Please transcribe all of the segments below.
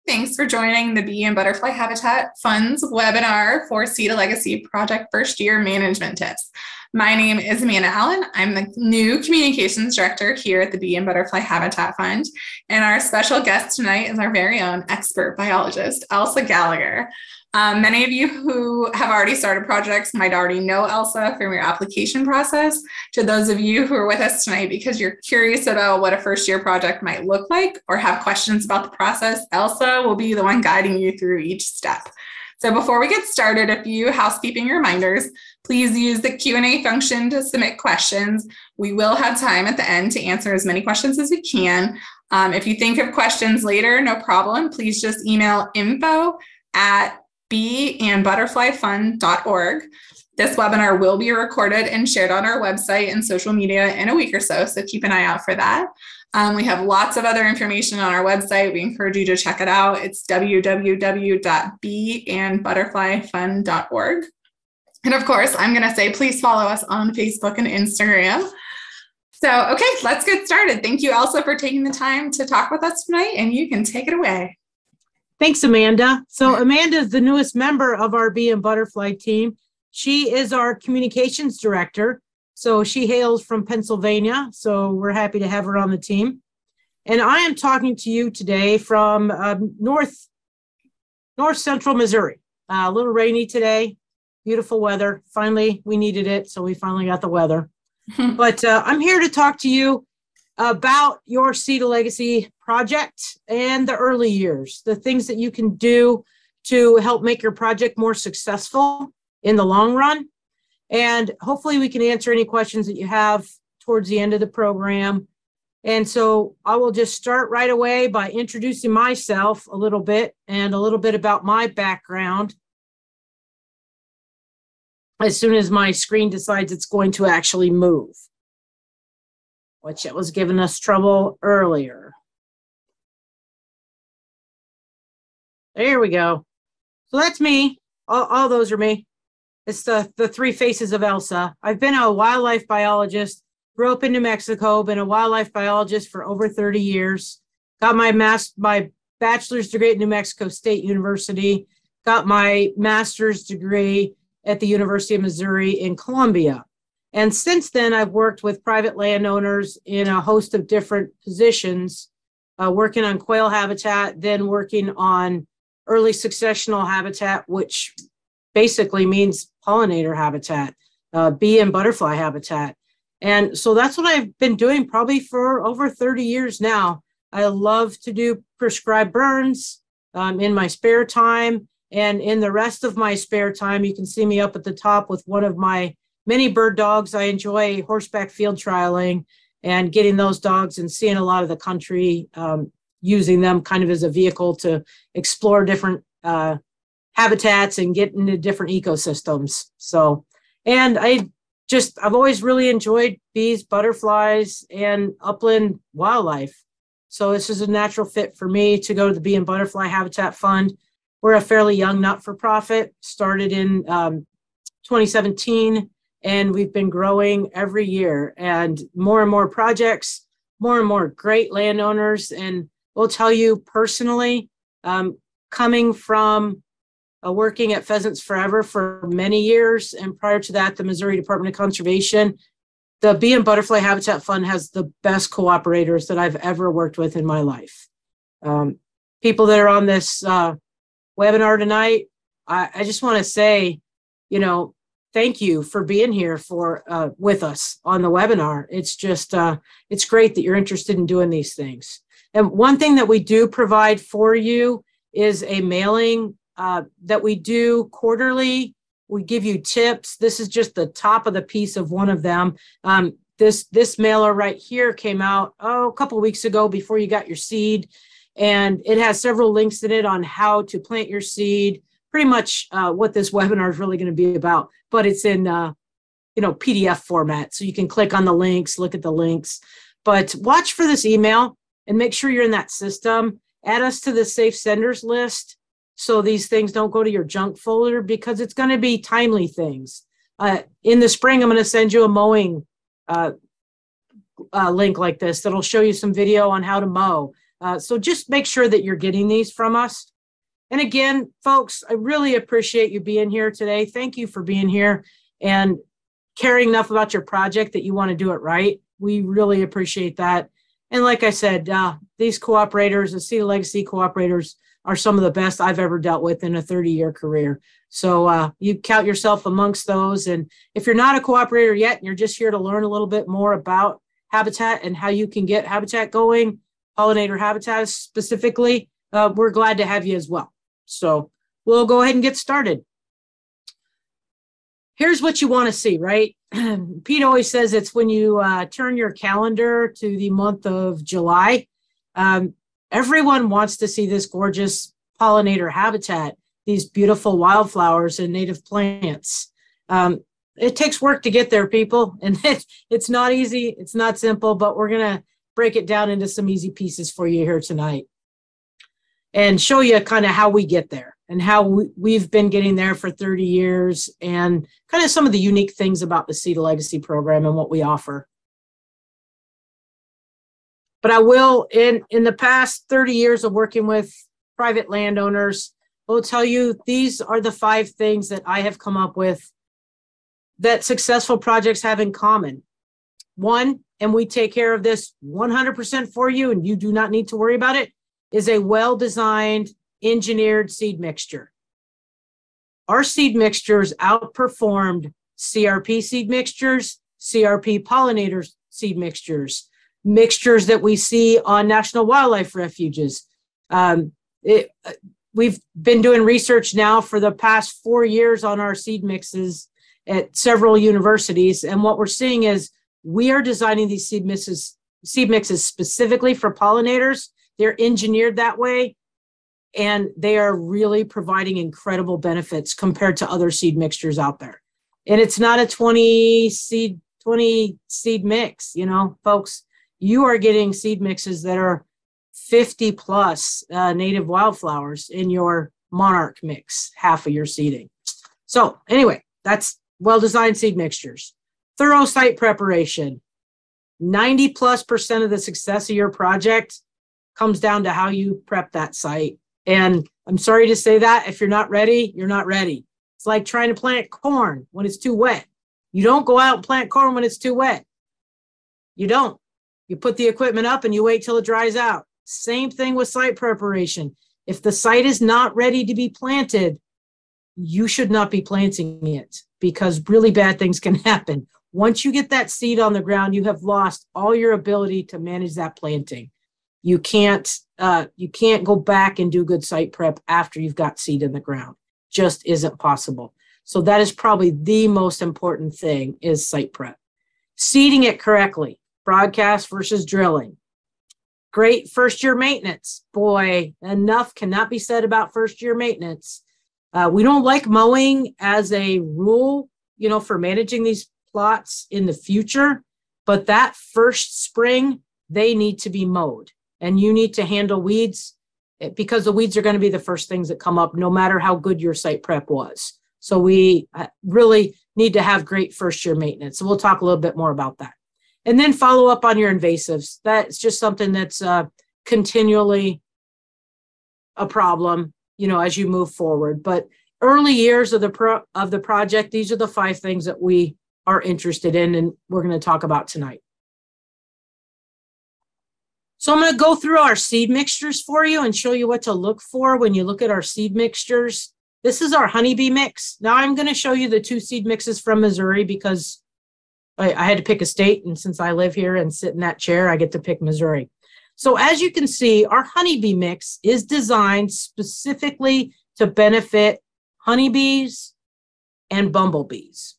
Thanks for joining the Bee and Butterfly Habitat Fund's webinar for Seed a Legacy Project First Year Management Tips. My name is Amanda Allen. I'm the new Communications Director here at the Bee and Butterfly Habitat Fund. And our special guest tonight is our very own expert biologist, Elsa Gallagher. Many of you who have already started projects might already know Elsa from your application process. To those of you who are with us tonight because you're curious about what a first year project might look like or have questions about the process, Elsa will be the one guiding you through each step. So before we get started, a few housekeeping reminders. Please use the Q&A function to submit questions. We will have time at the end to answer as many questions as we can. If you think of questions later, no problem. Please just email info@beeandbutterflyfund.org. This webinar will be recorded and shared on our website and social media in a week or so keep an eye out for that. We have lots of other information on our website. We encourage you to check it out. It's www.beeandbutterflyfund.org. And of course, I'm going to say, please follow us on Facebook and Instagram. So, okay, let's get started. Thank you, Elsa, for taking the time to talk with us tonight, and you can take it away. Thanks, Amanda. So Amanda is the newest member of our Bee and Butterfly team. She is our communications director. So she hails from Pennsylvania. So we're happy to have her on the team. And I am talking to you today from north central Missouri. A little rainy today, beautiful weather. Finally, we needed it. So we finally got the weather. But I'm here to talk to you about your Seed a Legacy project and the early years, the things that you can do to help make your project more successful in the long run. And hopefully we can answer any questions that you have towards the end of the program. And so I will just start right away by introducing myself a little bit and a little bit about my background as soon as my screen decides it's going to actually move, which it was giving us trouble earlier. There we go. So that's me. All those are me. It's the three faces of Elsa. I've been a wildlife biologist, grew up in New Mexico, been a wildlife biologist for over 30 years, got my bachelor's degree at New Mexico State University, got my master's degree at the University of Missouri in Columbia. And since then, I've worked with private landowners in a host of different positions, working on quail habitat, then working on early successional habitat, which basically means pollinator habitat, bee and butterfly habitat. And so that's what I've been doing probably for over 30 years now. I love to do prescribed burns in my spare time. And in the rest of my spare time, you can see me up at the top with one of my many bird dogs. I enjoy horseback field trialing and getting those dogs and seeing a lot of the country, using them kind of as a vehicle to explore different habitats and get into different ecosystems. So, and I've always really enjoyed bees, butterflies, and upland wildlife. So this is a natural fit for me to go to the Bee and Butterfly Habitat Fund. We're a fairly young not-for-profit, started in 2017, and we've been growing every year, and more projects, more and more great landowners. And we'll tell you personally, coming from working at Pheasants Forever for many years, and prior to that, the Missouri Department of Conservation, the Bee and Butterfly Habitat Fund has the best cooperators that I've ever worked with in my life. People that are on this webinar tonight, I just want to say, thank you for being here with us on the webinar. It's just, it's great that you're interested in doing these things. And one thing that we do provide for you is a mailing that we do quarterly. We give you tips. This is just the top of the piece of one of them. This mailer right here came out a couple of weeks ago before you got your seed. And it has several links in it on how to plant your seed, pretty much what this webinar is really going to be about, but it's in PDF format. So you can click on the links, look at the links, but watch for this email and make sure you're in that system. Add us to the safe senders list so these things don't go to your junk folder, because it's going to be timely things. In the spring, I'm going to send you a mowing link like this that'll show you some video on how to mow. So just make sure that you're getting these from us. And again, folks, I really appreciate you being here today. Thank you for being here and caring enough about your project that you want to do it right. We really appreciate that. And like I said, these cooperators, the Seed Legacy cooperators, are some of the best I've ever dealt with in a 30-year career. So you count yourself amongst those. And if you're not a cooperator yet, and you're just here to learn a little bit more about habitat and how you can get habitat going, pollinator habitat specifically, we're glad to have you as well. So we'll go ahead and get started. Here's what you want to see, right? Pete always says it's when you turn your calendar to the month of July. Everyone wants to see this gorgeous pollinator habitat, these beautiful wildflowers and native plants. It takes work to get there, people, and it's not easy. It's not simple, but we're going to break it down into some easy pieces for you here tonight and show you kind of how we get there and how we've been getting there for 30 years and kind of some of the unique things about the Seed Legacy program and what we offer. But I will, in the past 30 years of working with private landowners, I will tell you these are the 5 things that I have come up with that successful projects have in common. 1, and we take care of this 100% for you, and you do not need to worry about it, is a well-designed, engineered seed mixture. Our seed mixtures outperformed CRP seed mixtures, CRP pollinator seed mixtures, mixtures that we see on national wildlife refuges. We've been doing research now for the past 4 years on our seed mixes at several universities. And what we're seeing is we are designing these seed mixes specifically for pollinators. They're engineered that way, and they are really providing incredible benefits compared to other seed mixtures out there. And it's not a 20 seed mix, you know, folks. You are getting seed mixes that are 50 plus native wildflowers in your Monarch mix, half of your seeding. So anyway, that's well-designed seed mixtures. Thorough site preparation. 90+% of the success of your project comes down to how you prep that site. And I'm sorry to say that, if you're not ready, you're not ready. It's like trying to plant corn when it's too wet. You don't go out and plant corn when it's too wet. You don't. You put the equipment up and you wait till it dries out. Same thing with site preparation. If the site is not ready to be planted, you should not be planting it, because really bad things can happen. Once you get that seed on the ground, you have lost all your ability to manage that planting. You can't go back and do good site prep after you've got seed in the ground. Just isn't possible. So that is probably the most important thing, is site prep. Seeding it correctly, broadcast versus drilling. Great first-year maintenance. Boy, enough cannot be said about first-year maintenance. We don't like mowing as a rule, you know, for managing these plots in the future, but that first spring, they need to be mowed. And you need to handle weeds, because the weeds are going to be the first things that come up, no matter how good your site prep was. So we really need to have great first-year maintenance. So we'll talk a little bit more about that. And then follow up on your invasives. That's just something that's continually a problem, you know, as you move forward. But early years of the project, these are the 5 things that we are interested in and we're going to talk about tonight. So I'm going to go through our seed mixtures for you and show you what to look for when you look at our seed mixtures. This is our Honeybee mix. Now I'm going to show you the 2 seed mixes from Missouri, because I had to pick a state, and since I live here and sit in that chair, I get to pick Missouri. So as you can see, our Honeybee mix is designed specifically to benefit honeybees and bumblebees.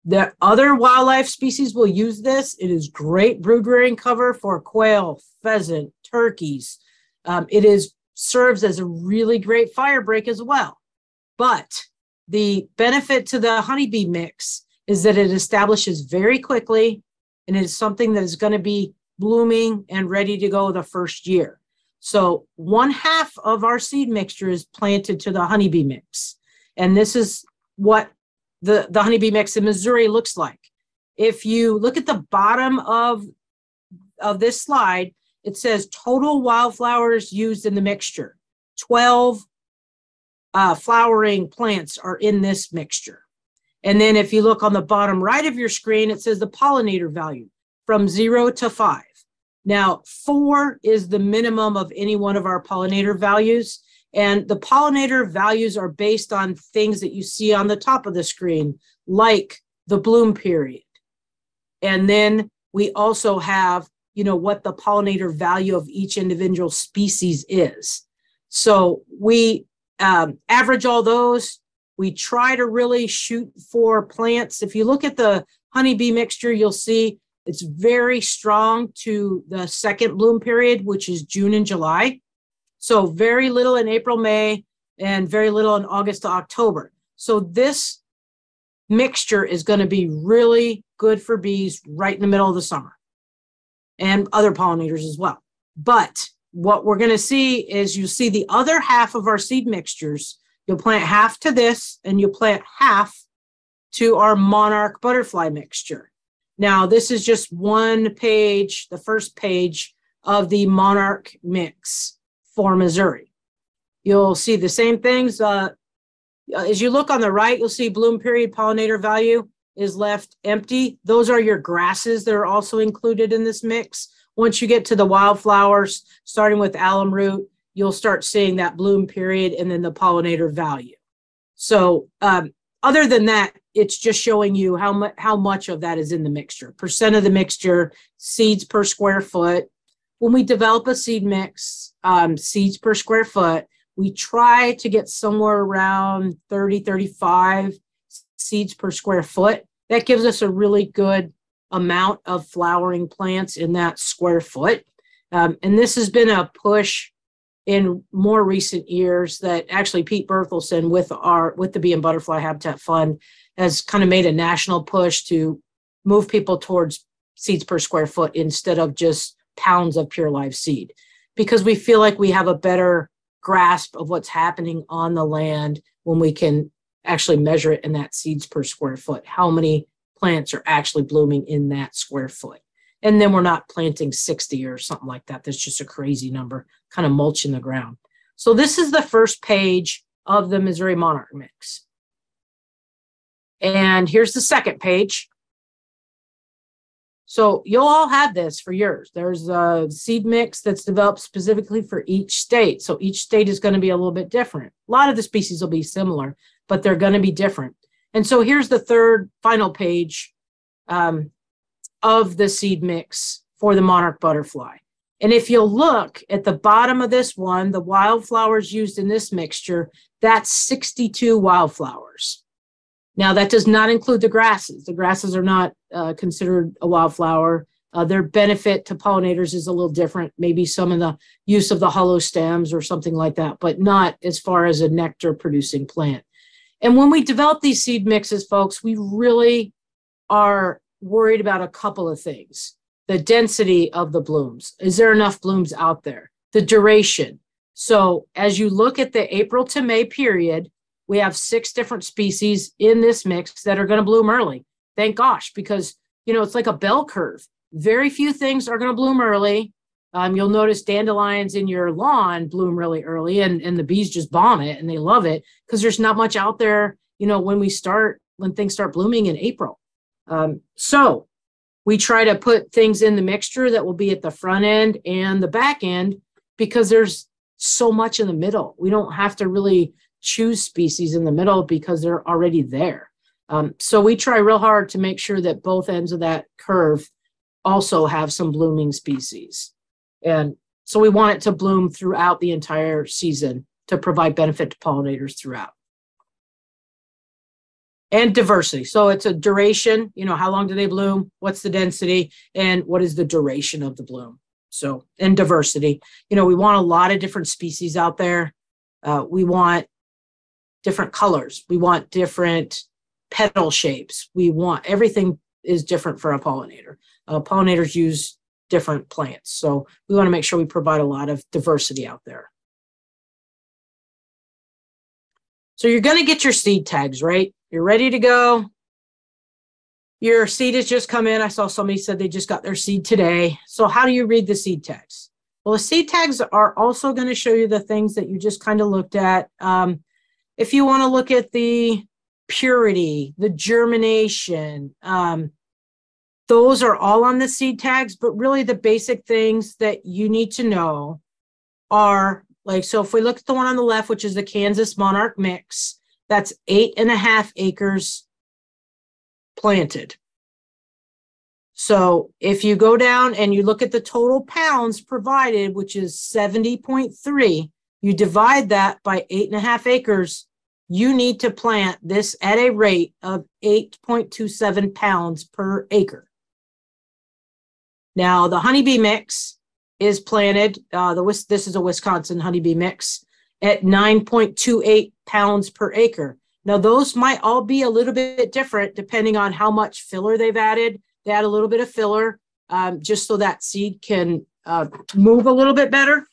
The other wildlife species will use this. It is great brood rearing cover for quail, pheasant, turkeys. It serves as a really great fire break as well. But the benefit to the honeybee mix is that it establishes very quickly, and it is something that is going to be blooming and ready to go the first year. So 1/2 of our seed mixture is planted to the honeybee mix. And this is what the honeybee mix in Missouri looks like. If you look at the bottom of this slide, it says total wildflowers used in the mixture. 12 flowering plants are in this mixture. And then if you look on the bottom right of your screen, it says the pollinator value from 0 to 5. Now, 4 is the minimum of any one of our pollinator values. And the pollinator values are based on things that you see on the top of the screen, like the bloom period. And then we also have, what the pollinator value of each individual species is. So we average all those. We try to really shoot for plants. If you look at the honeybee mixture, you'll see it's very strong to the second bloom period, which is June and July. So very little in April, May, and very little in August to October. So this mixture is going to be really good for bees right in the middle of the summer and other pollinators as well. But what we're going to see is you see the other half of our seed mixtures. You'll plant half to this and you'll plant half to our Monarch butterfly mixture. Now, this is just one page, the first page of the Monarch mix for Missouri. You'll see the same things. As you look on the right, you'll see bloom period pollinator value is left empty. Those are your grasses that are also included in this mix. Once you get to the wildflowers, starting with alum root, you'll start seeing that bloom period and then the pollinator value. So other than that, it's just showing you how much of that is in the mixture. Percent of the mixture, seeds per square foot. When we develop a seed mix, seeds per square foot, we try to get somewhere around 30, 35 seeds per square foot. That gives us a really good amount of flowering plants in that square foot. And this has been a push in more recent years that actually Pete Berthelsen with the Bee and Butterfly Habitat Fund has kind of made a national push to move people towards seeds per square foot instead of just pounds of pure live seed, because we feel like we have a better grasp of what's happening on the land when we can actually measure it in that seeds per square foot, how many plants are actually blooming in that square foot. And then we're not planting 60 or something like that. That's just a crazy number, kind of mulching the ground. So this is the first page of the Missouri Monarch mix. And here's the second page. So you'll all have this for yours. There's a seed mix that's developed specifically for each state. So each state is going to be a little bit different. A lot of the species will be similar, but they're going to be different. And so here's the third final page of the seed mix for the Monarch butterfly. And if you'll look at the bottom of this one, the wildflowers used in this mixture, that's 62 wildflowers. Now, that does not include the grasses. The grasses are not considered a wildflower. Their benefit to pollinators is a little different, maybe some of the use of the hollow stems or something like that, but not as far as a nectar-producing plant. And when we develop these seed mixes, folks, we really are worried about a couple of things. The density of the blooms. Is there enough blooms out there? The duration. So as you look at the April to May period, we have 6 different species in this mix that are going to bloom early. Thank gosh, because, it's like a bell curve. Very few things are going to bloom early. You'll notice dandelions in your lawn bloom really early, and the bees just bomb it, and they love it because there's not much out there, when things start blooming in April. So we try to put things in the mixture that will be at the front end and the back end because there's so much in the middle. We don't have to really choose species in the middle because they're already there. So we try real hard to make sure that both ends of that curve also have some blooming species. And so we want it to bloom throughout the entire season to provide benefit to pollinators throughout. And diversity. So it's a duration, how long do they bloom? What's the density? And what is the duration of the bloom? So, and diversity. We want a lot of different species out there. We want different colors. We want different petal shapes. Everything is different for a pollinator. Pollinators use different plants. So we want to make sure we provide a lot of diversity out there. So you're going to get your seed tags, right? You're ready to go. Your seed has just come in. I saw somebody said they just got their seed today. So how do you read the seed tags? Well, the seed tags are also going to show you the things that you just kind of looked at. If you want to look at the purity, the germination, those are all on the seed tags, but really the basic things that you need to know are like, so if we look at the one on the left, which is the Kansas Monarch mix, that's 8.5 acres planted. So if you go down and you look at the total pounds provided, which is 70.3, you divide that by 8.5 acres, you need to plant this at a rate of 8.27 pounds per acre. Now, the honeybee mix is planted, this is a Wisconsin honeybee mix, at 9.28 pounds per acre. Now, those might all be a little bit different depending on how much filler they've added. They add a little bit of filler just so that seed can move a little bit better,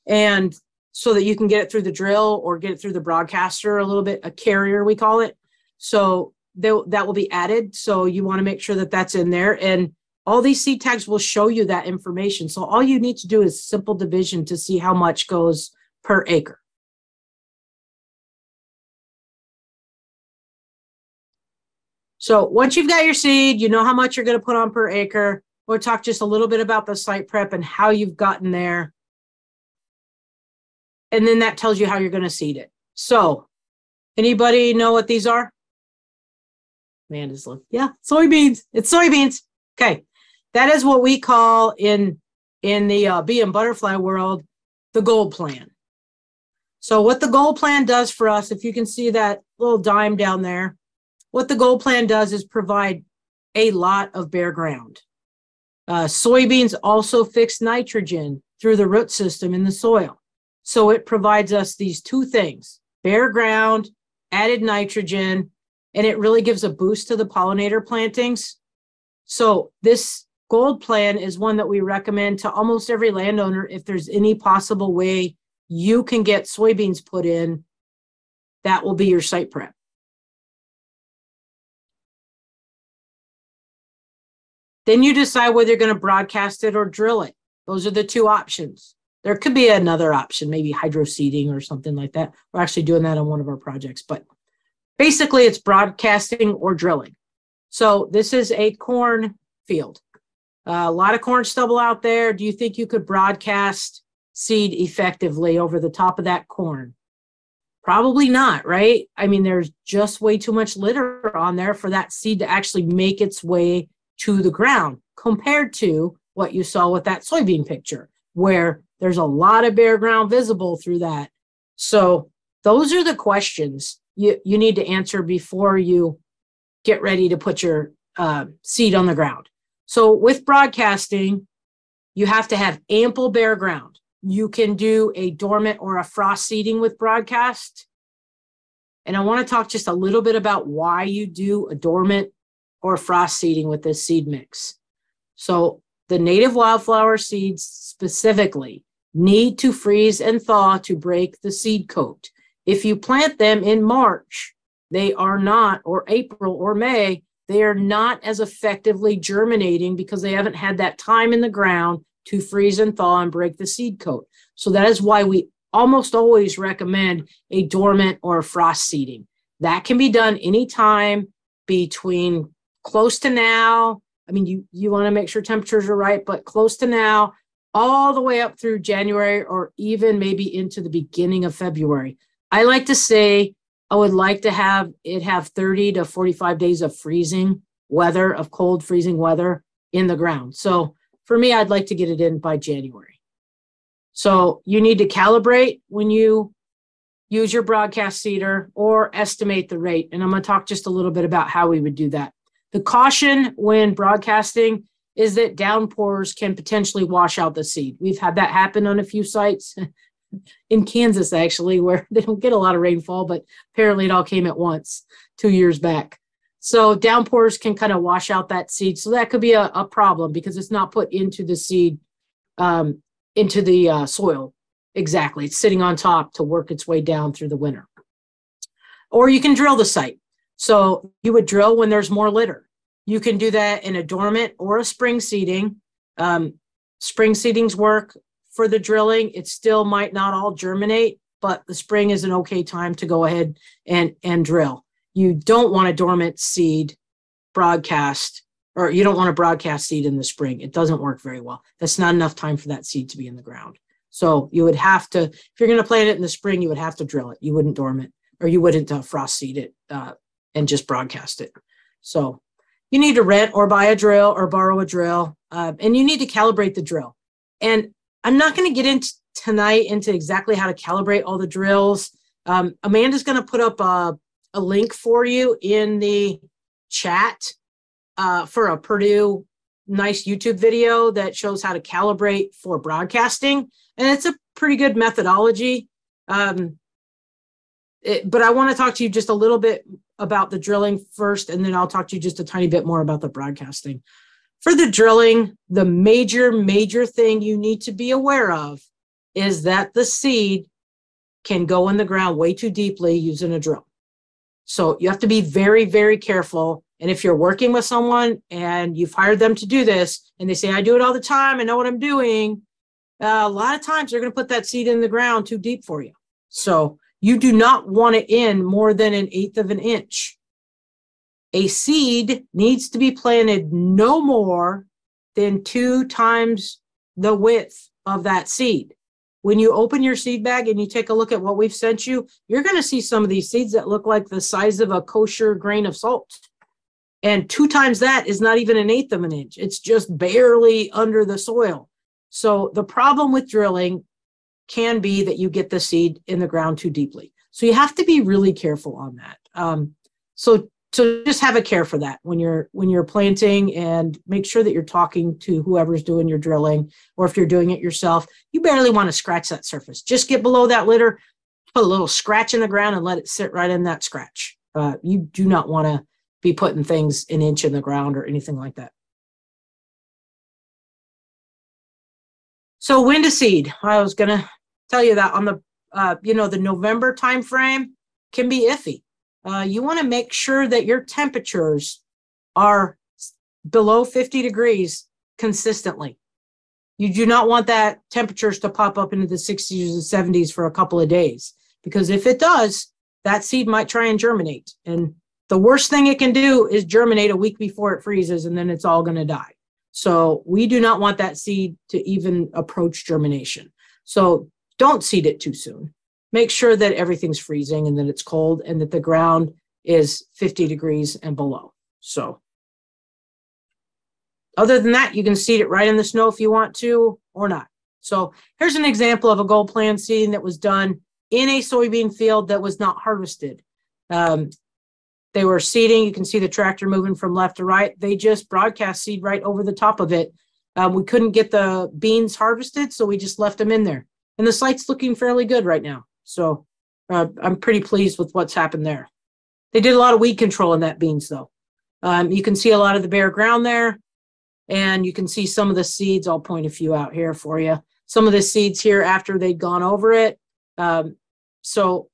and so that you can get it through the drill or get it through the broadcaster a little bit, a carrier we call it. So that will be added. So you want to make sure that that's in there. And all these seed tags will show you that information. So all you need to do is simple division to see how much goes per acre. So once you've got your seed, you know how much you're going to put on per acre. We'll talk just a little bit about the site prep and how you've gotten there. And then that tells you how you're going to seed it. So anybody know what these are? Amanda's looking. Yeah, soybeans. It's soybeans. Okay. That is what we call in the bee and butterfly world, the gold plan. So what the gold plan does for us, if you can see that little dime down there, what the gold plan does is provide a lot of bare ground. Soybeans also fix nitrogen through the root system in the soil. So it provides us these two things, bare ground, added nitrogen, and it really gives a boost to the pollinator plantings. So this gold plan is one that we recommend to almost every landowner. If there's any possible way you can get soybeans put in, that will be your site prep. Then you decide whether you're going to broadcast it or drill it. Those are the two options. There could be another option, maybe hydro seeding or something like that. We're actually doing that on one of our projects, but basically it's broadcasting or drilling. So this is a corn field. A lot of corn stubble out there. Do you think you could broadcast seed effectively over the top of that corn? Probably not, right? I mean, there's just way too much litter on there for that seed to actually make its way to the ground compared to what you saw with that soybean picture, where there's a lot of bare ground visible through that. So those are the questions you need to answer before you get ready to put your seed on the ground. So with broadcasting, you have to have ample bare ground. You can do a dormant or a frost seeding with broadcast. And I want to talk just a little bit about why you do a dormant or frost seeding with this seed mix. So the native wildflower seeds specifically need to freeze and thaw to break the seed coat. If you plant them in March, they are not, or April or May, they are not as effectively germinating because they haven't had that time in the ground to freeze and thaw and break the seed coat. So that is why we almost always recommend a dormant or a frost seeding. That can be done anytime between close to now. I mean, you want to make sure temperatures are right, but close to now, all the way up through January or even maybe into the beginning of February. I like to say I would like to have 30 to 45 days of freezing weather, of cold freezing weather in the ground. So for me, I'd like to get it in by January. So you need to calibrate when you use your broadcast seeder or estimate the rate. And I'm going to talk just a little bit about how we would do that. The caution when broadcasting is that downpours can potentially wash out the seed. We've had that happen on a few sites in Kansas, actually, where they don't get a lot of rainfall, but apparently it all came at once 2 years back. So downpours can kind of wash out that seed. So that could be a problem because it's not put into the seed, into the soil. Exactly. It's sitting on top to work its way down through the winter. Or you can drill the site. So you would drill when there's more litter. You can do that in a dormant or a spring seeding. Spring seedings work for the drilling. It still might not all germinate, but the spring is an okay time to go ahead and drill. You don't want a dormant seed broadcast, or you don't want to broadcast seed in the spring. It doesn't work very well. That's not enough time for that seed to be in the ground. So you would have to, if you're going to plant it in the spring, you would have to drill it. You wouldn't dormant, or you wouldn't frost seed it and just broadcast it. So you need to rent or buy a drill or borrow a drill, and you need to calibrate the drill. And I'm not going to get into tonight into exactly how to calibrate all the drills. Amanda's going to put up a link for you in the chat for a Purdue nice YouTube video that shows how to calibrate for broadcasting. And it's a pretty good methodology. But I want to talk to you just a little bit about the drilling first, and then I'll talk to you just a tiny bit more about the broadcasting. For the drilling, the major thing you need to be aware of is that the seed can go in the ground way too deeply using a drill. So you have to be very, very careful. And if you're working with someone and you've hired them to do this, and they say, I do it all the time, I know what I'm doing, a lot of times they're going to put that seed in the ground too deep for you. So you do not want it in more than 1/8 of an inch. A seed needs to be planted no more than 2 times the width of that seed. When you open your seed bag and you take a look at what we've sent you, you're going to see some of these seeds that look like the size of a kosher grain of salt. And 2 times that is not even 1/8 of an inch. It's just barely under the soil. So the problem with drilling can be that you get the seed in the ground too deeply. So you have to be really careful on that. So just have a care for that when you're planting, and make sure that you're talking to whoever's doing your drilling, or if you're doing it yourself, you barely want to scratch that surface. Just get below that litter, put a little scratch in the ground, and let it sit right in that scratch. You do not want to be putting things 1 inch in the ground or anything like that. So when to seed? I was going to tell you that on the the November timeframe can be iffy. You want to make sure that your temperatures are below 50 degrees consistently. You do not want that temperatures to pop up into the 60s and 70s for a couple of days, because if it does, that seed might try and germinate. And the worst thing it can do is germinate a week before it freezes, and then it's all going to die. So we do not want that seed to even approach germination. So don't seed it too soon. Make sure that everything's freezing and that it's cold and that the ground is 50 degrees and below. So other than that, you can seed it right in the snow if you want to, or not. So here's an example of a gold plan seeding that was done in a soybean field that was not harvested. They were seeding. You can see the tractor moving from left to right. They just broadcast seed right over the top of it. We couldn't get the beans harvested, so we just left them in there. And the site's looking fairly good right now. So I'm pretty pleased with what's happened there. They did a lot of weed control in that beans, though. You can see a lot of the bare ground there, and you can see some of the seeds. I'll point a few out here for you. Some of the seeds here after they'd gone over it. So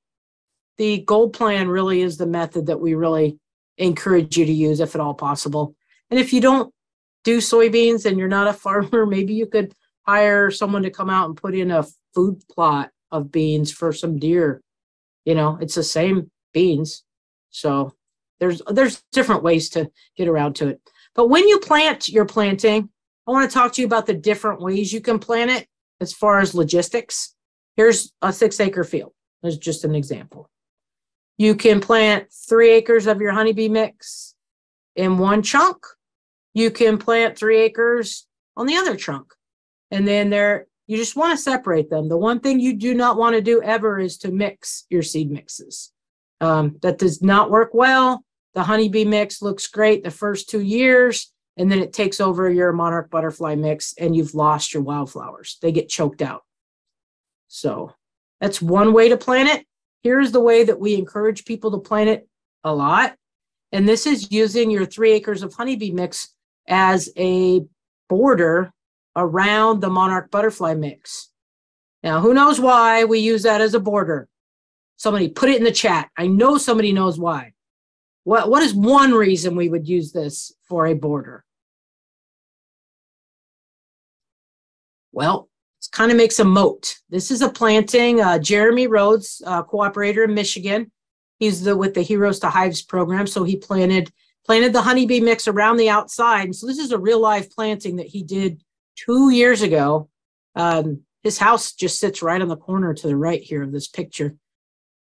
the gold plan really is the method that we really encourage you to use if at all possible. And if you don't do soybeans and you're not a farmer, maybe you could hire someone to come out and put in a food plot of beans for some deer. It's the same beans. So there's different ways to get around to it. But when you plant your planting, I want to talk to you about the different ways you can plant it as far as logistics. Here's a 6-acre field. There's just an example. You can plant 3 acres of your honeybee mix in one chunk. You can plant 3 acres on the other chunk. And then you just want to separate them. The one thing you do not want to do ever is to mix your seed mixes. That does not work well. The honeybee mix looks great the first 2 years, and then it takes over your monarch butterfly mix, and you've lost your wildflowers. They get choked out. So that's one way to plant it. Here's the way that we encourage people to plant it a lot. And this is using your 3 acres of honeybee mix as a border around the monarch butterfly mix. Now, who knows why we use that as a border? Somebody put it in the chat. I know somebody knows why. What is one reason we would use this for a border? Well, kind of makes a moat. This is a planting. Jeremy Rhodes, cooperator in Michigan. He's with the Heroes to Hives program. So he planted the honeybee mix around the outside. And so this is a real live planting that he did 2 years ago. His house just sits right on the corner to the right here of this picture.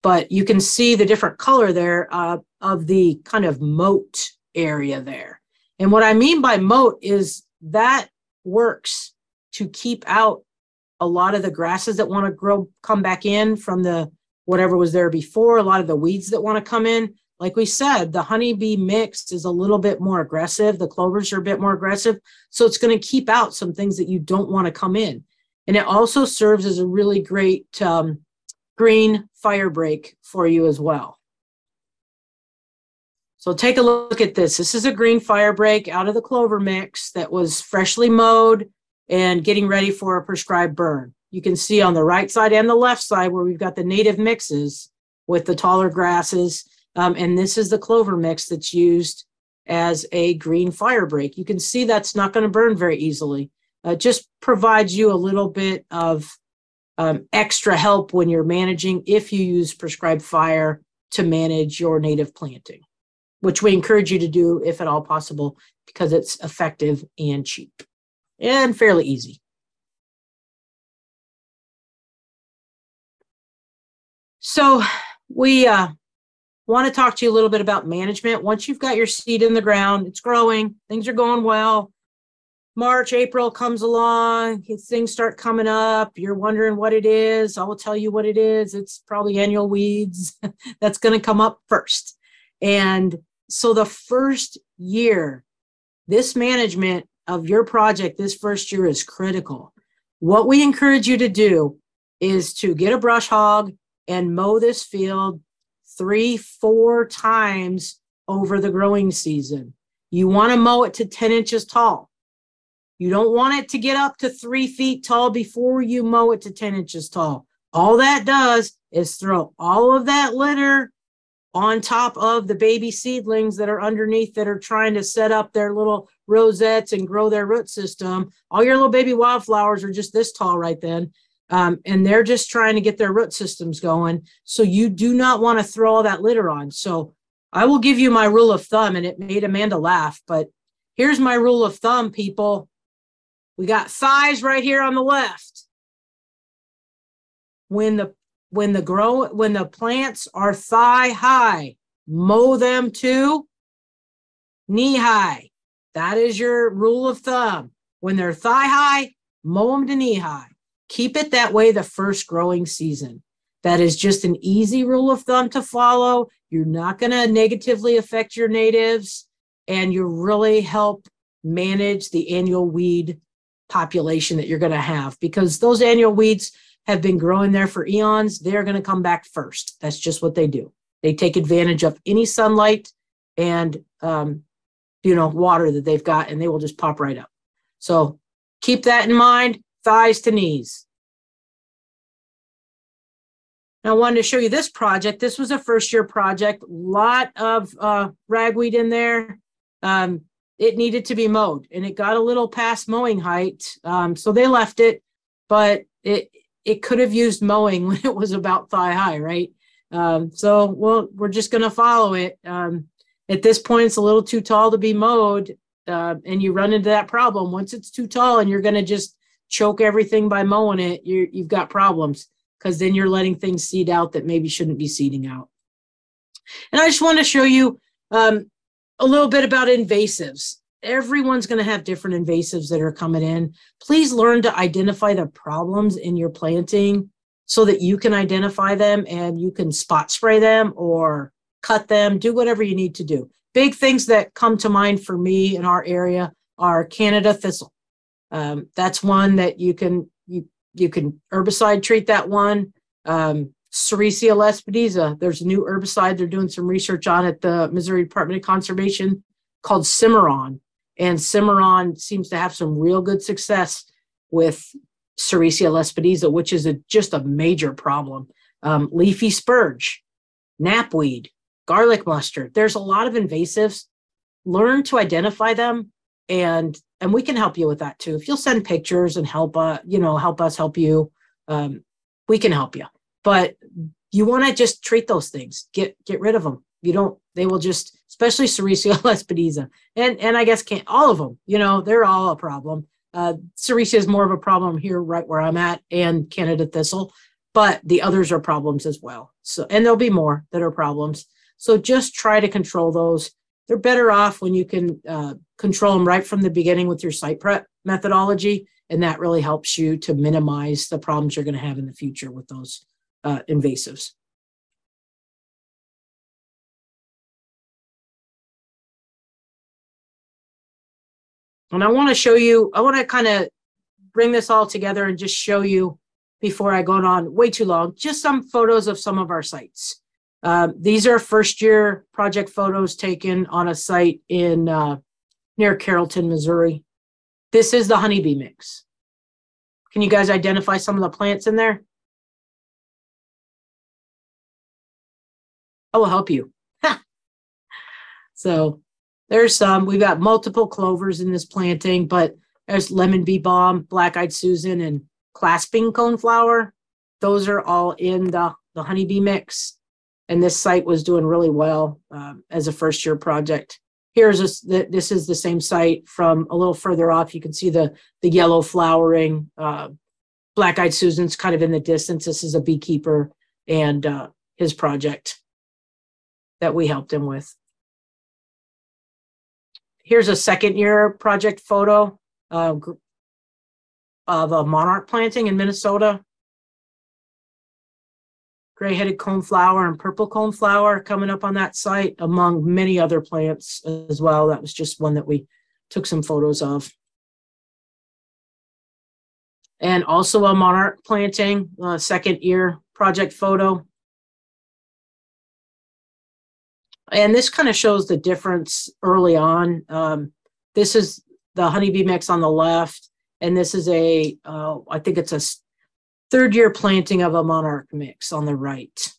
But you can see the different color there of the kind of moat area there. And what I mean by moat is that works to keep out a lot of the grasses that want to come back in from the whatever was there before, a lot of the weeds that want to come in. Like we said, the honeybee mix is a little bit more aggressive. The clovers are a bit more aggressive. So it's going to keep out some things that you don't want to come in. And it also serves as a really great green fire break for you as well. So take a look at this. This is a green fire break out of the clover mix that was freshly mowed and getting ready for a prescribed burn. You can see on the right side and the left side where we've got the native mixes with the taller grasses. And this is the clover mix that's used as a green fire break. You can see that's not going to burn very easily. It just provides you a little bit of extra help when you're managing, if you use prescribed fire to manage your native planting, which we encourage you to do if at all possible, because it's effective and cheap and fairly easy. So we want to talk to you a little bit about management. Once you've got your seed in the ground, it's growing, things are going well. March, April comes along, things start coming up. You're wondering what it is. I will tell you what it is. It's probably annual weeds that's going to come up first. And so the first year, this management of your project this first year is critical. What we encourage you to do is to get a brush hog and mow this field 3-4 times over the growing season. You want to mow it to 10 inches tall. You don't want it to get up to 3 feet tall before you mow it to 10 inches tall. All that does is throw all of that litter on top of the baby seedlings that are underneath that are trying to set up their little rosettes and grow their root system. All your little baby wildflowers are just this tall right then. And they're just trying to get their root systems going. So you do not want to throw all that litter on. So I will give you my rule of thumb, and it made Amanda laugh, but here's my rule of thumb, people. We got thighs right here on the left. When the plants are thigh high, mow them to knee high. That is your rule of thumb. When they're thigh high, mow them to knee high. Keep it that way the first growing season. That is just an easy rule of thumb to follow. You're not going to negatively affect your natives, and you really help manage the annual weed population that you're going to have, because those annual weeds have been growing there for eons. They're going to come back first. That's just what they do. They take advantage of any sunlight and water that they've got, and they will just pop right up. So keep that in mind. Thighs to knees. Now, I wanted to show you this project. This was a first-year project. A lot of ragweed in there. It needed to be mowed, and it got a little past mowing height, so they left it, but it could have used mowing when it was about thigh high, right? We're just going to follow it. At this point, it's a little too tall to be mowed, and you run into that problem. Once it's too tall and you're going to just choke everything by mowing it, you've got problems, because then you're letting things seed out that maybe shouldn't be seeding out. And I just want to show you a little bit about invasives. Everyone's going to have different invasives that are coming in. Please learn to identify the problems in your planting so that you can identify them and you can spot spray them or cut them, do whatever you need to do. Big things that come to mind for me in our area are Canada thistle. That's one that you can herbicide treat that one. Sericea lespedeza, there's a new herbicide they're doing some research on at the Missouri Department of Conservation called Cimarron. And Cimarron seems to have some real good success with Sericea lespedeza, which is just a major problem. Leafy spurge, knapweed, garlic mustard. There's a lot of invasives. Learn to identify them and we can help you with that too. If you'll send pictures and help us help you, we can help you. But you want to just treat those things, get rid of them. They will just, especially Sericea lespedeza, and I guess all of them, they're all a problem. Sericea is more of a problem here right where I'm at, and Canada thistle, but the others are problems as well. So, and there'll be more that are problems. So just try to control those. They're better off when you can control them right from the beginning with your site prep methodology, and that really helps you to minimize the problems you're going to have in the future with those invasives. And I want to kind of bring this all together and just show you, before I go on way too long, just some photos of some of our sites. These are first-year project photos taken on a site in near Carrollton, Missouri. This is the honeybee mix. Can you guys identify some of the plants in there? I will help you. So there's some. We've got multiple clovers in this planting, but there's lemon bee balm, black-eyed Susan, and clasping coneflower. Those are all in the honeybee mix. And this site was doing really well as a first-year project. This is the same site from a little further off. You can see the yellow flowering. Black-eyed Susan's kind of in the distance. This is a beekeeper and his project that we helped him with. Here's a second-year project photo of a monarch planting in Minnesota. Gray-headed coneflower and purple coneflower coming up on that site, among many other plants as well. That was just one that we took some photos of. And also a monarch planting, second-year project photo. And this kind of shows the difference early on. This is the honeybee mix on the left, and this is I think it's a third-year planting of a monarch mix on the right.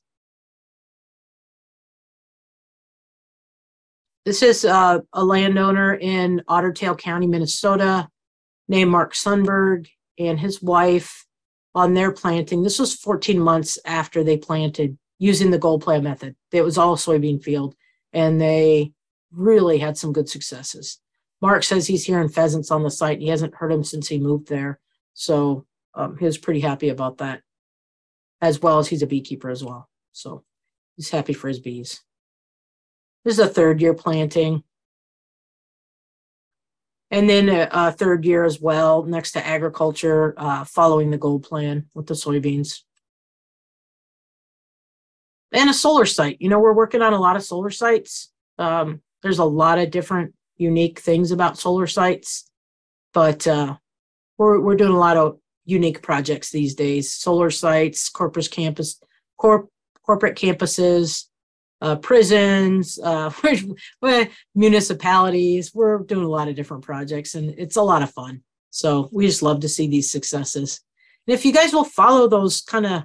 This is a landowner in Otter Tail County, Minnesota, named Mark Sundberg, and his wife on their planting. This was 14 months after they planted using the gold plan method. It was all soybean field, and they really had some good successes. Mark says he's hearing pheasants on the site. He hasn't heard them since he moved there. So he was pretty happy about that, as well as he's a beekeeper as well. So he's happy for his bees. This is a third-year planting. And then a third year as well, next to agriculture, following the gold plan with the soybeans. And a solar site. We're working on a lot of solar sites. There's a lot of different unique things about solar sites, but we're doing a lot of unique projects these days. Solar sites, corporate campuses, prisons, municipalities. We're doing a lot of different projects, and it's a lot of fun. So we just love to see these successes. And if you guys will follow those kind of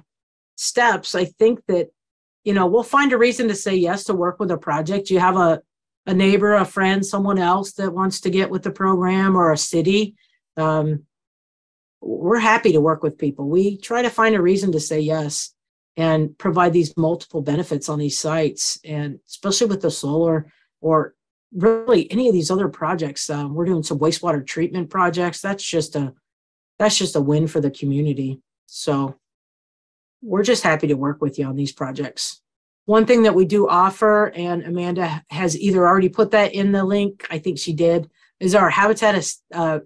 steps, I think that, we'll find a reason to say yes to work with a project. You have a neighbor, a friend, someone else that wants to get with the program, or a city. We're happy to work with people. We try to find a reason to say yes and provide these multiple benefits on these sites, and especially with the solar, or really any of these other projects. We're doing some wastewater treatment projects. That's just a win for the community. So we're just happy to work with you on these projects. One thing that we do offer, and Amanda has either already put that in the link, I think she did, is our habitat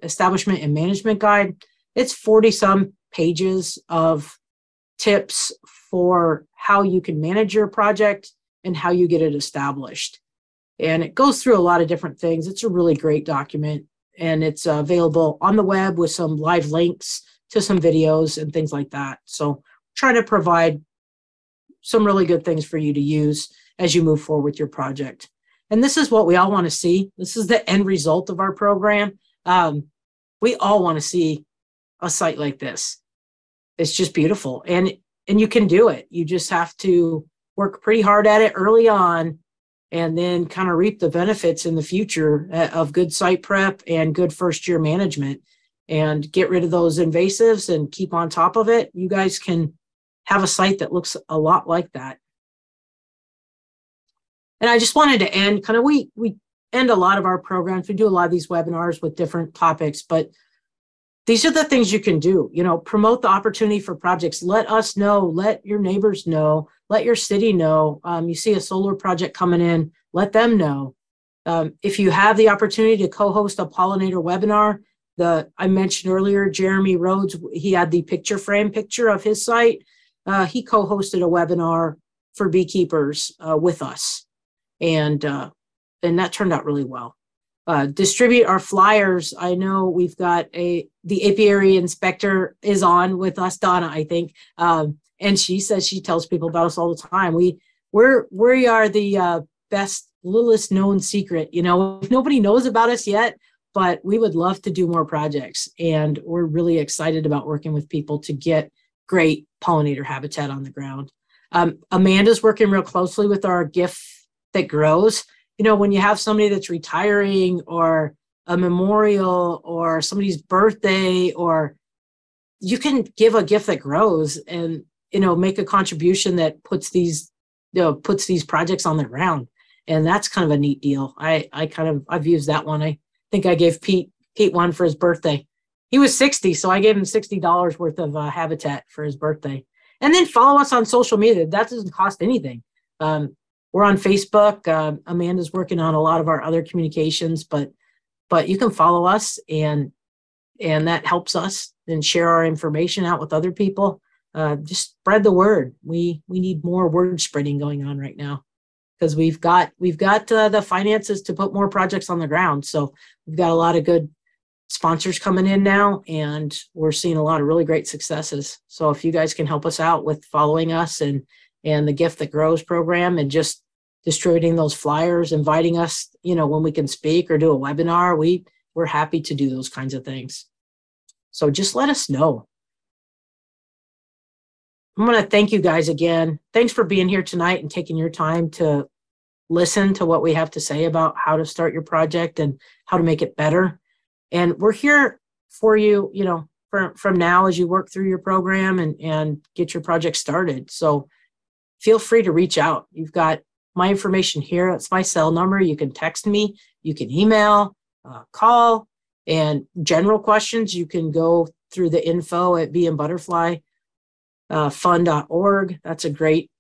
establishment and management guide. It's 40-some pages of tips for how you can manage your project and how you get it established. And it goes through a lot of different things. It's a really great document, and it's available on the web with some live links to some videos and things like that. So try to provide some really good things for you to use as you move forward with your project. And this is what we all want to see. This is the end result of our program. We all want to see a site like this. It's just beautiful, and you can do it. You just have to work pretty hard at it early on and then kind of reap the benefits in the future of good site prep and good first year management, and get rid of those invasives and keep on top of it. You guys can have a site that looks a lot like that. And I just wanted to end kind of, we end a lot of our programs. We do a lot of these webinars with different topics, but these are the things you can do. Promote the opportunity for projects. Let us know, let your neighbors know, let your city know. You see a solar project coming in, let them know. If you have the opportunity to co-host a pollinator webinar, I mentioned earlier, Jeremy Rhodes, he had the picture frame picture of his site. He co-hosted a webinar for beekeepers with us. And that turned out really well. Distribute our flyers. I know we've got the apiary inspector is on with us, Donna, I think. And she says she tells people about us all the time. We are the best, littlest known secret. Nobody knows about us yet, but we would love to do more projects. And we're really excited about working with people to get great pollinator habitat on the ground. Amanda's working real closely with our gift that grows. When you have somebody that's retiring, or a memorial, or somebody's birthday, or you can give a gift that grows and, make a contribution that puts these projects on the ground. And that's kind of a neat deal. I've used that one. I think I gave Pete one for his birthday. He was 60, so I gave him $60 worth of habitat for his birthday. And then follow us on social media. That doesn't cost anything. We're on Facebook. Amanda's working on a lot of our other communications, but you can follow us, and that helps us, and share our information out with other people. Just spread the word. We need more word spreading going on right now, because we've got the finances to put more projects on the ground. So we've got a lot of good sponsors coming in now, and we're seeing a lot of really great successes. So if you guys can help us out with following us and the Gift That Grows program, and just distributing those flyers, inviting us, when we can speak or do a webinar, we're happy to do those kinds of things. So just let us know. I'm going to thank you guys again. Thanks for being here tonight and taking your time to listen to what we have to say about how to start your project and how to make it better. And we're here for you, from now as you work through your program and get your project started. So feel free to reach out. You've got my information here. That's my cell number. You can text me, you can email, call, and general questions, you can go through the info at beandbutterflyfund.org. That's a great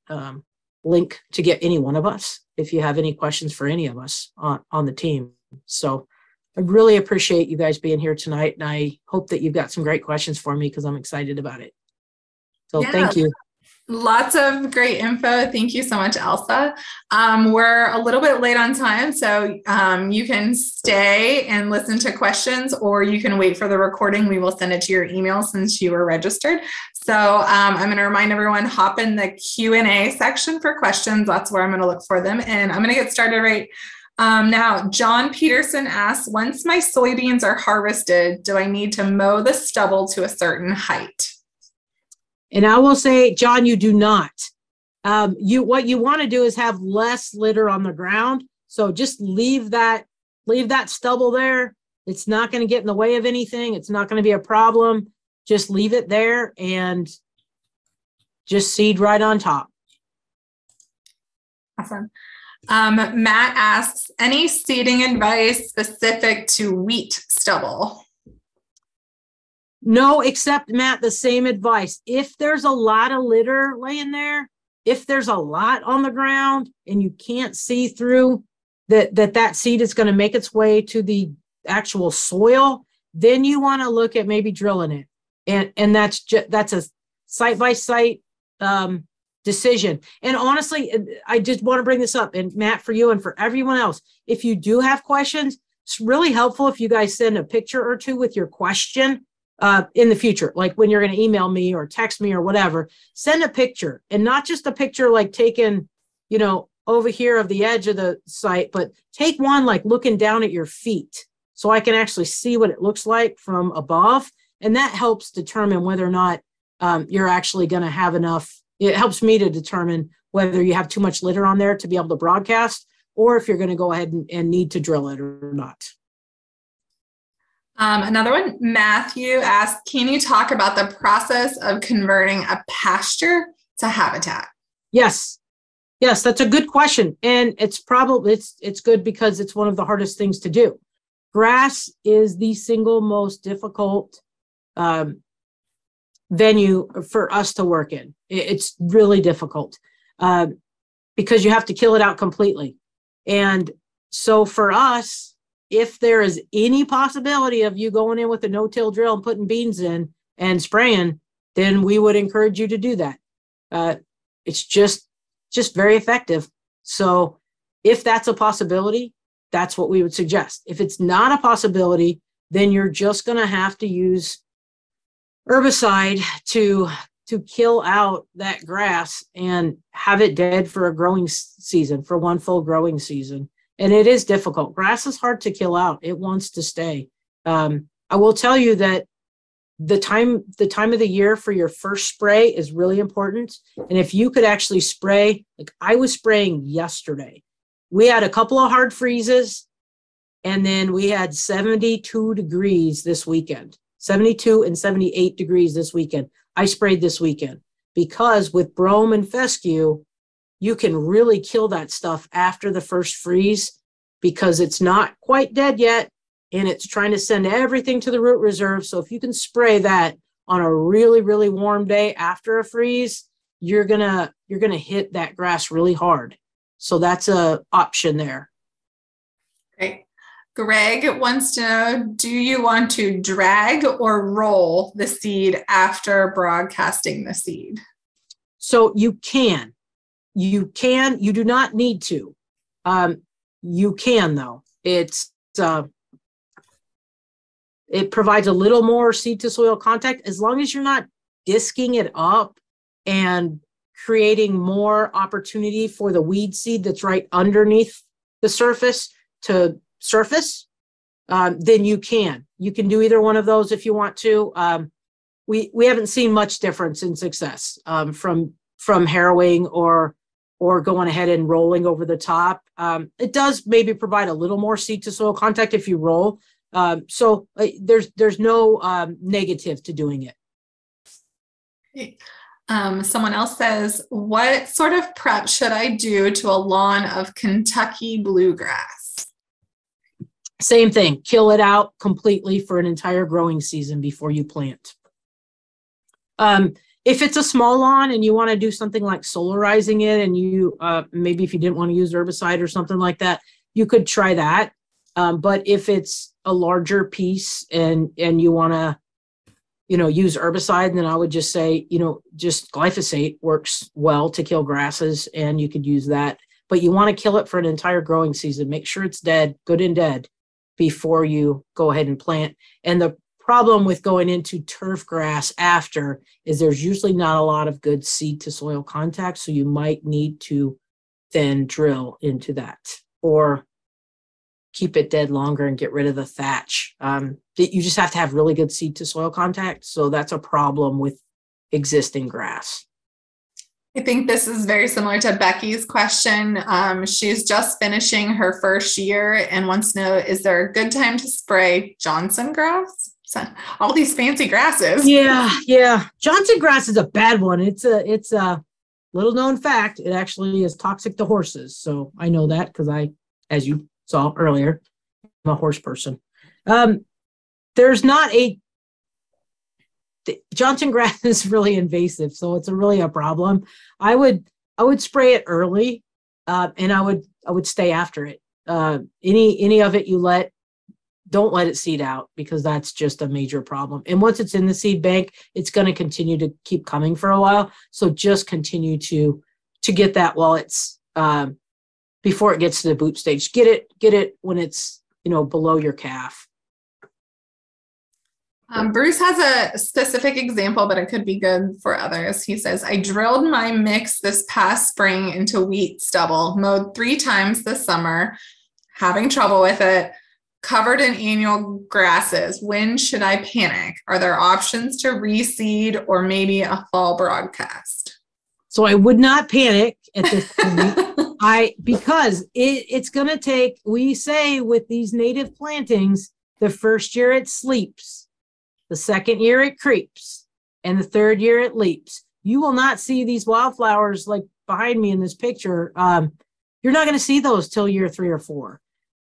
link to get any one of us if you have any questions for any of us on the team. So I really appreciate you guys being here tonight, and I hope that you've got some great questions for me, because I'm excited about it. So Thank you. Lots of great info. Thank you so much, Elsa. We're a little bit late on time, so you can stay and listen to questions, or you can wait for the recording. We will send it to your email since you were registered. So I'm going to remind everyone, hop in the Q&A section for questions. That's where I'm going to look for them. And I'm going to get started right now. John Peterson asks, once my soybeans are harvested, do I need to mow the stubble to a certain height? And I will say, John, you do not. What you want to do is have less litter on the ground. So just leave that stubble there. It's not going to get in the way of anything. It's not going to be a problem. Just leave it there and just seed right on top. Awesome. Matt asks, any seeding advice specific to wheat stubble? No, except, Matt, the same advice. If there's a lot of litter laying there, if there's a lot on the ground and you can't see through that seed is going to make its way to the actual soil, then you want to look at maybe drilling it. And that's a site-by-site decision. And honestly, I just want to bring this up, and Matt, for you and for everyone else, if you do have questions, it's really helpful if you guys send a picture or two with your question in the future, like when you're going to email me or text me or whatever. Send a picture, and not just a picture like taken, over here of the edge of the site, but take one like looking down at your feet so I can actually see what it looks like from above. And that helps determine whether or not you're actually going to have enough. It helps me to determine whether you have too much litter on there to be able to broadcast, or if you're going to go ahead and need to drill it or not. Another one, Matthew asked, can you talk about the process of converting a pasture to habitat? Yes, that's a good question. And it's good because it's one of the hardest things to do. Grass is the single most difficult venue for us to work in. It's really difficult because you have to kill it out completely. And so for us, if there is any possibility of you going in with a no-till drill and putting beans in and spraying, then we would encourage you to do that. It's just very effective. So if that's a possibility, that's what we would suggest. If it's not a possibility, then you're just going to have to use herbicide to kill out that grass and have it dead for a growing season, for one full growing season. And it is difficult. Grass is hard to kill out. It wants to stay. I will tell you that the time of the year for your first spray is really important. And if you could actually spray, like I was spraying yesterday, we had a couple of hard freezes, and then we had 72 degrees this weekend, 72 and 78 degrees this weekend. I sprayed this weekend because with brome and fescue, you can really kill that stuff after the first freeze because it's not quite dead yet and it's trying to send everything to the root reserve. So if you can spray that on a really, really warm day after a freeze, you're gonna hit that grass really hard. So that's an option there. Great. Greg wants to know, do you want to drag or roll the seed after broadcasting the seed? So you can. You do not need to. You can though. It provides a little more seed to soil contact as long as you're not disking it up and creating more opportunity for the weed seed that's right underneath the surface to surface. Then you can do either one of those if you want to. We haven't seen much difference in success from harrowing or going ahead and rolling over the top. It does maybe provide a little more seed to soil contact if you roll. So there's no negative to doing it. Someone else says, what sort of prep should I do to a lawn of Kentucky bluegrass? Same thing. Kill it out completely for an entire growing season before you plant. If it's a small lawn and you want to do something like solarizing it, and you maybe if you didn't want to use herbicide or something like that, you could try that. But if it's a larger piece and you want to, use herbicide, then I would just say, just glyphosate works well to kill grasses, and you could use that. But you want to kill it for an entire growing season. Make sure it's dead, good and dead, before you go ahead and plant. And the problem with going into turf grass after is there's usually not a lot of good seed to soil contact, so you might need to then drill into that or keep it dead longer and get rid of the thatch. You just have to have really good seed to soil contact, so that's a problem with existing grass. I think this is very similar to Becky's question. She's just finishing her first year and wants to know, is there a good time to spray Johnson grass? All these fancy grasses. Yeah. Johnson grass is a bad one. It's a little known fact. It actually is toxic to horses. So I know that because as you saw earlier, I'm a horse person. There's not Johnson grass is really invasive, so it's really a problem. I would spray it early, and I would stay after it. Any of it don't let it seed out, because that's just a major problem. And once it's in the seed bank, it's going to continue to keep coming for a while. So just continue to get that while it's before it gets to the boot stage. Get it when it's below your calf. Bruce has a specific example, but it could be good for others. He says, I drilled my mix this past spring into wheat stubble, mowed 3 times this summer, having trouble with it, covered in annual grasses. When should I panic? Are there options to reseed or maybe a fall broadcast? So I would not panic at this point. Because it's going to take, we say with these native plantings, the first year it sleeps, the second year it creeps, and the third year it leaps. You will not see these wildflowers like behind me in this picture. You're not going to see those till year 3 or 4.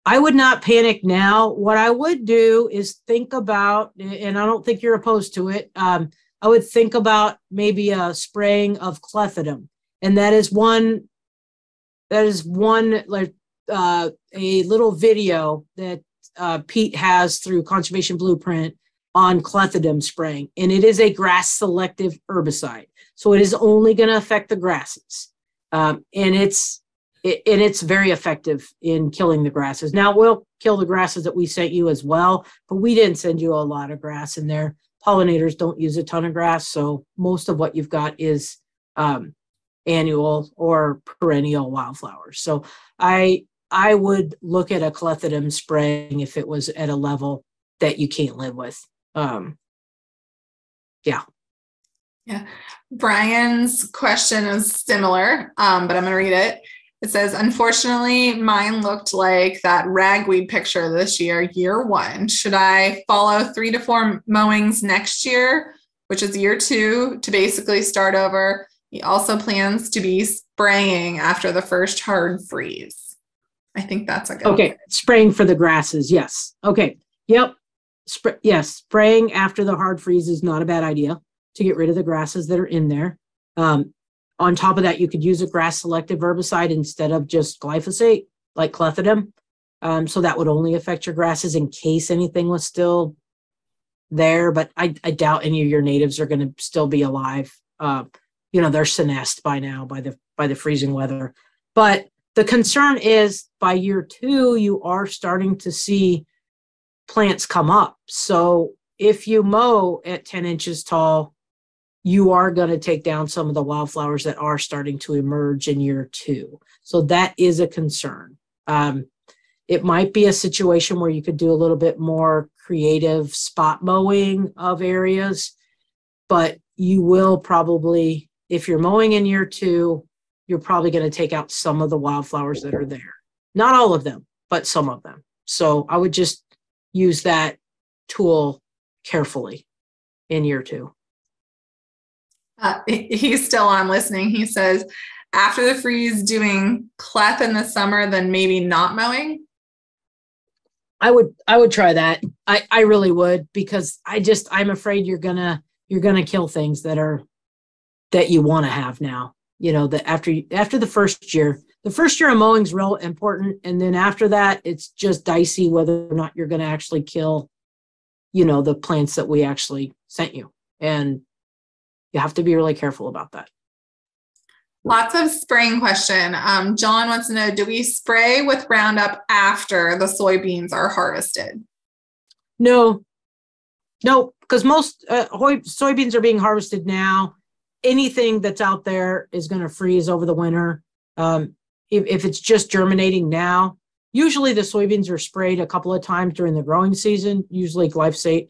I would not panic now. What I would do is think about, and I don't think you're opposed to it, I would think about maybe a spraying of clethodim. And that is one like a little video that Pete has through Conservation Blueprint on clethodim spraying. And it is a grass selective herbicide. So it is only going to affect the grasses. And it's very effective in killing the grasses. Now, we'll kill the grasses that we sent you as well, but we didn't send you a lot of grass in there. Pollinators don't use a ton of grass, so most of what you've got is annual or perennial wildflowers. So I would look at a clethodim spraying if it was at a level that you can't live with. Yeah. Brian's question is similar, but I'm going to read it. It says, unfortunately, mine looked like that ragweed picture this year, year 1. Should I follow 3 to 4 mowings next year, which is year 2, to basically start over? He also plans to be spraying after the first hard freeze. I think that's a good Okay, one. Spraying for the grasses, yes. Okay, yep. Yes, spraying after the hard freeze is not a bad idea to get rid of the grasses that are in there. On top of that, you could use a grass selective herbicide instead of just glyphosate, like clethodim. So that would only affect your grasses in case anything was still there. But I doubt any of your natives are going to still be alive. They're senesced by now by the freezing weather. But the concern is by year 2, you are starting to see plants come up. So if you mow at 10 inches tall, you are going to take down some of the wildflowers that are starting to emerge in year 2. So that is a concern. It might be a situation where you could do a little bit more creative spot mowing of areas, but you will probably, if you're mowing in year 2, you're probably going to take out some of the wildflowers that are there. Not all of them, but some of them. So I would just use that tool carefully in year 2. He's still on listening. He says, after the freeze, doing cleth in the summer, then maybe not mowing. I would try that. I really would, because I'm afraid you're gonna kill things that you want to have now. That after the first year of mowing is real important, and then after that, it's just dicey whether or not you're going to actually kill, the plants that we actually sent you, and you have to be really careful about that. Lots of spraying question. John wants to know, do we spray with Roundup after the soybeans are harvested? No, because most soybeans are being harvested now. Anything that's out there is going to freeze over the winter. If it's just germinating now, usually the soybeans are sprayed a couple of times during the growing season, usually glyphosate,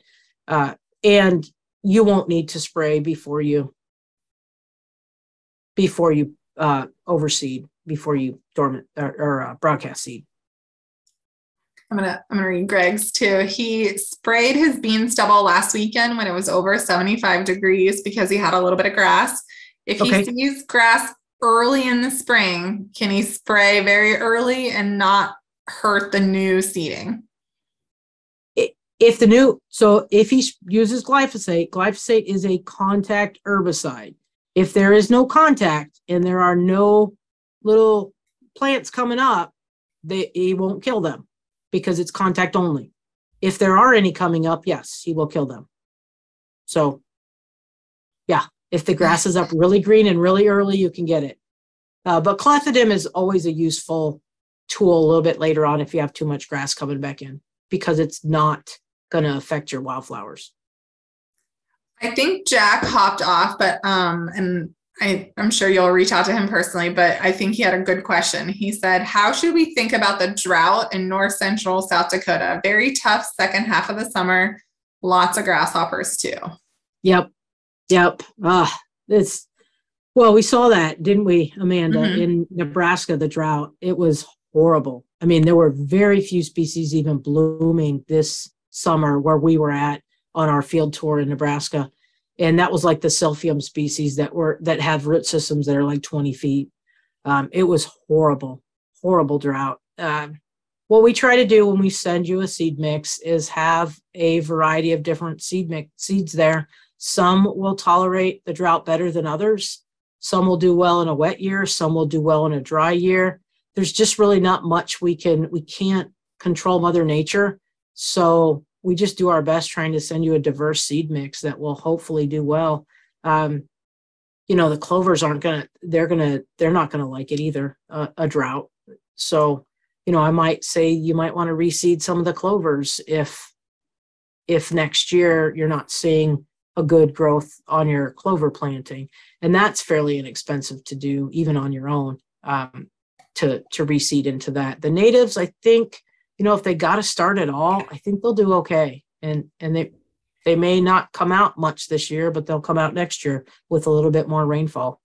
and you won't need to spray before you overseed, before you dormant or broadcast seed. I'm gonna read Greg's too. He sprayed his bean stubble last weekend when it was over 75 degrees because he had a little bit of grass. If he sees grass early in the spring, can he spray very early and not hurt the new seeding? If he uses glyphosate is a contact herbicide. If there is no contact and there are no little plants coming up, he won't kill them because it's contact only. If there are any coming up, yes, he will kill them. So, yeah, if the grass is up really green and really early, you can get it. But clethodim is always a useful tool a little bit later on if you have too much grass coming back in, because it's not going to affect your wildflowers. I think Jack hopped off, but and I'm sure you'll reach out to him personally, but I think he had a good question. He said, how should we think about the drought in north central South Dakota? Very tough second half of the summer. Lots of grasshoppers too. Yep. Well, we saw that, didn't we, Amanda, Mhm. in Nebraska, the drought. It was horrible. I mean, there were very few species even blooming this summer where we were at on our field tour in Nebraska. And that was like the Silphium species that have root systems that are like 20 feet. It was horrible, horrible drought. What we try to do when we send you a seed mix is have a variety of different seeds there. Some will tolerate the drought better than others. Some will do well in a wet year. Some will do well in a dry year. There's just really not much we can't control Mother Nature. So we just do our best trying to send you a diverse seed mix that will hopefully do well. The clovers they're not gonna like it either, a drought. So, I might say you might want to reseed some of the clovers if next year you're not seeing a good growth on your clover planting. And that's fairly inexpensive to do even on your own, to reseed into that. The natives, I think, if they got to start at all, I think they'll do okay. And they may not come out much this year, but they'll come out next year with a little bit more rainfall.